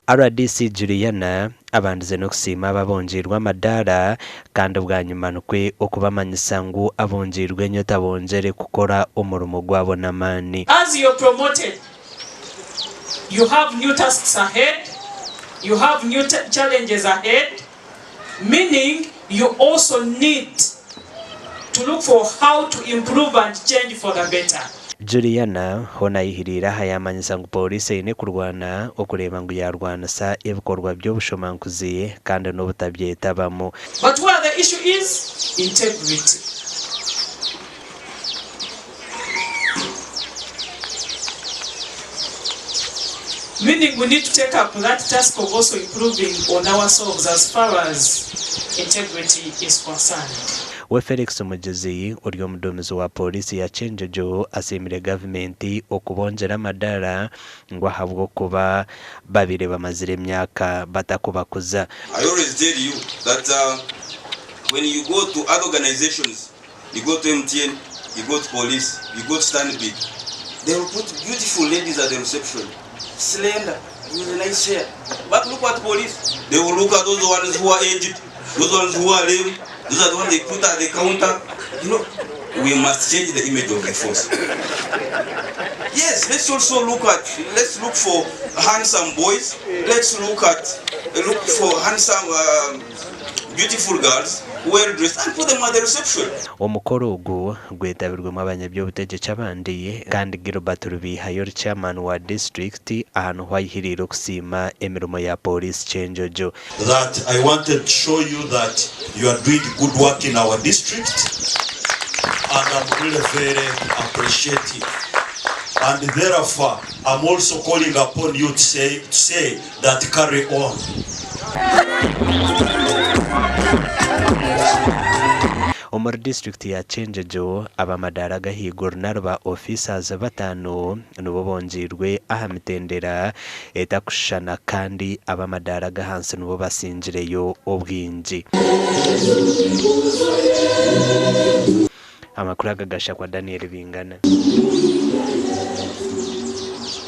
RDC Juliana abandize no kusima abongiirwe amadara kandi ubwanyuma nukwe okubamanyisa ngu abongiirwe enyota bongere kukora omurimo gwabo n'amaani. As you're promoted, you have new tasks ahead, you have new challenges ahead, meaning you also need to look for how to improve and change for the better. Juliana hona ihirira hayamanyisa ngu Pooriisi ine kurwana okureba ngu yarwanisa ibikorwa by'obushomankuzi kandi n'obutabyetabamo. But where the issue is integrity. Meaning we need to take up that task of also improving on ourselves as far as integrity is concerned. We Felix Mugezi uri omuduumizi wa Pooriisi ya KYENJOJO asimire gavumenti okubonjera amadara ngo ahabwe kuba babire bamazire emyaka batakubakuza. I always tell you that when you go to other organizations, you go to MTN, you go to police, you go to Stanbic, they will put beautiful ladies at the reception, slender, with a nice hair. But look at police, they will look at those ones who are aged, those ones who are lame. Those are the ones they put at the counter. You know, we must change the image of the force. Yes, let's also look for handsome boys. Let's look for handsome, beautiful girls, well dressed, and put them at the reception. Omukoro ogu gwetabirwemu abanyaby'obutegetsi abandi kandi Gilbert Rubihayo chairman wa district ahantu hwayihirira okusima emirimo ya Pooriisi KYENJOJO. That I wanted to show you that you are doing good work in our district, and I'm really very appreciative. And therefore, I'm also calling upon you to say that carry on. Omuri district ya KYENJOJO abamadara gahigura n'aba officers batano nubo bongiirwe aha mitendera etakushana kandi abamadara gahansi nubo basingireyo obwingi. Amakuru agagasha kwa Daniel Bingana.